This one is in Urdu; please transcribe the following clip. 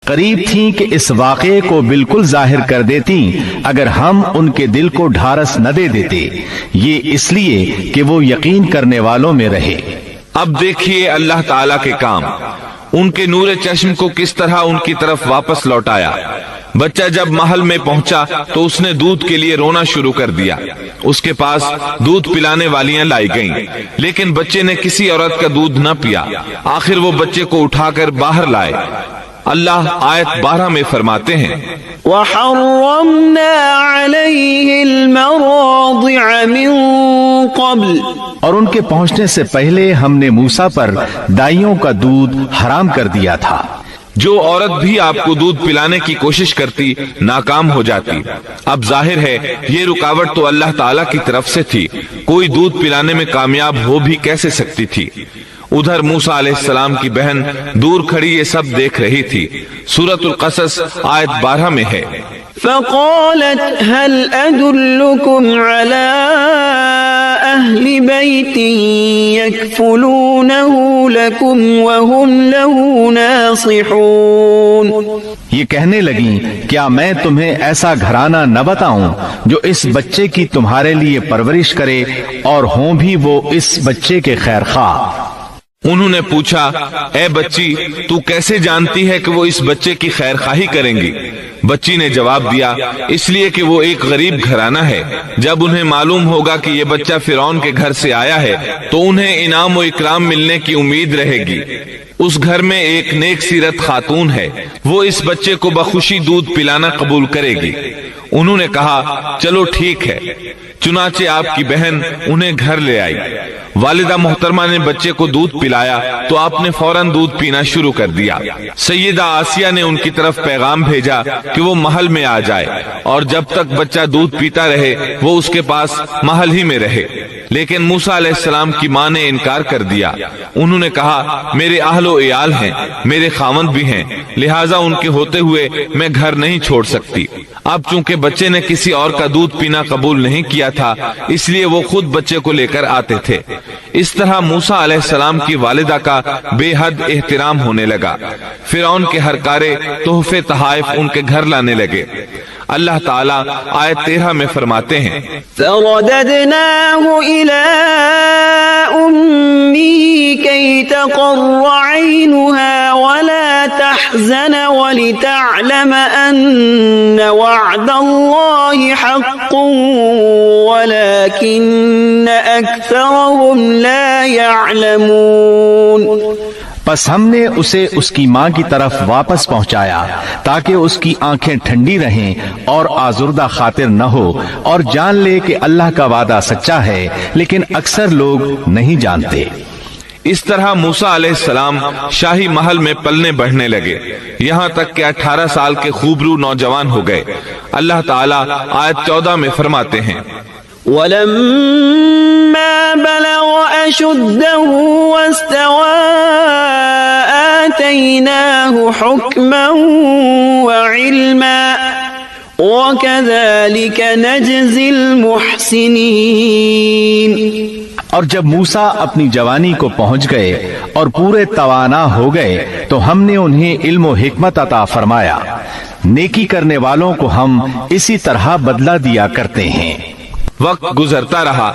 قریب تھیں کہ اس واقعے کو بالکل ظاہر کر دیتی اگر ہم ان کے دل کو ڈھارس نہ دے دیتے، یہ اس لیے کہ وہ یقین کرنے والوں میں رہے۔ اب دیکھیے اللہ تعالیٰ کے کام، ان کے نور چشم کو کس طرح ان کی طرف واپس لوٹایا۔ بچہ جب محل میں پہنچا تو اس نے دودھ کے لیے رونا شروع کر دیا۔ اس کے پاس دودھ پلانے والیاں لائی گئیں، لیکن بچے نے کسی عورت کا دودھ نہ پیا۔ آخر وہ بچے کو اٹھا کر باہر لائے۔ اللہ آیت 12 میں فرماتے ہیں وَحَرَّمْنَا عَلَيْهِ الْمَرَاضِعَ مِن قَبْلِ، اور ان کے پہنچنے سے پہلے ہم نے موسیٰ پر دائیوں کا دودھ حرام کر دیا تھا۔ جو عورت بھی آپ کو دودھ پلانے کی کوشش کرتی ناکام ہو جاتی۔ اب ظاہر ہے یہ رکاوٹ تو اللہ تعالیٰ کی طرف سے تھی، کوئی دودھ پلانے میں کامیاب ہو بھی کیسے سکتی تھی۔ ادھر موسیٰ علیہ السلام کی بہن دور کھڑی یہ سب دیکھ رہی تھی۔ سورۃ القصص آیت 12 میں ہے فقالت هل أدلكم على أهل بيت يكفلونه لكم وهم له ناصحون، یہ کہنے لگیں کیا میں تمہیں ایسا گھرانہ نہ بتاؤں جو اس بچے کی تمہارے لیے پرورش کرے اور ہوں بھی وہ اس بچے کے خیر خواہ۔ انہوں نے پوچھا اے بچی تو کیسے جانتی ہے کہ وہ اس بچے کی خیر خواہی کریں گی؟ بچی نے جواب دیا اس لیے کہ وہ ایک غریب گھرانہ ہے، جب انہیں معلوم ہوگا کہ یہ بچہ فرعون کے گھر سے آیا ہے تو انہیں انعام و اکرام ملنے کی امید رہے گی۔ اس گھر میں ایک نیک سیرت خاتون ہے، وہ اس بچے کو بخوشی دودھ پلانا قبول کرے گی۔ انہوں نے کہا چلو ٹھیک ہے، چنانچہ آپ کی بہن انہیں گھر لے آئی۔ والدہ محترمہ نے بچے کو دودھ پلایا تو آپ نے فوراً دودھ پینا شروع کر دیا۔ سیدہ آسیہ نے ان کی طرف پیغام بھیجا کہ وہ محل میں آ جائے اور جب تک بچہ دودھ پیتا رہے وہ اس کے پاس محل ہی میں رہے، لیکن موسیٰ علیہ السلام کی ماں نے انکار کر دیا۔ انہوں نے کہا میرے اہل و عیال ہیں، میرے خاوند بھی ہیں، لہٰذا ان کے ہوتے ہوئے میں گھر نہیں چھوڑ سکتی۔ اب چونکہ بچے نے کسی اور کا دودھ پینا قبول نہیں کیا تھا اس لیے وہ خود بچے کو لے کر آتے تھے۔ اس طرح موسیٰ علیہ السلام کی والدہ کا بے حد احترام ہونے لگا۔ فرعون کے ہر کارے تحفے تحائف ان کے گھر لانے لگے۔ اللہ تعالیٰ آیت 13 میں فرماتے ہیں فرددناه إلى أمه كي تقر عينها ولا تحزن ولتعلم أن وعد الله حق ولكن أكثرهم لا يعلمون۔ پس ہم نے اسے اس کی ماں کی طرف واپس پہنچایا تاکہ اس کی آنکھیں ٹھنڈی رہیں اور آزردہ خاطر نہ ہو اور جان لے کہ اللہ کا وعدہ سچا ہے، لیکن اکثر لوگ نہیں جانتے۔ اس طرح موسیٰ علیہ السلام شاہی محل میں پلنے بڑھنے لگے، یہاں تک کہ 18 سال کے خوبرو نوجوان ہو گئے۔ اللہ تعالیٰ آیت 14 میں فرماتے ہیں وَلَمَّا بَلَغَ أَشُدَّهُ وَاسْتَوَىٰ آتَيْنَاهُ حُكْمًا وَعِلْمًا وَكَذَلِكَ نَجْزِي الْمُحْسِنِينَ۔ اور جب موسیٰ اپنی جوانی کو پہنچ گئے اور پورے توانا ہو گئے تو ہم نے انہیں علم و حکمت عطا فرمایا، نیکی کرنے والوں کو ہم اسی طرح بدلہ دیا کرتے ہیں۔ وقت گزرتا رہا،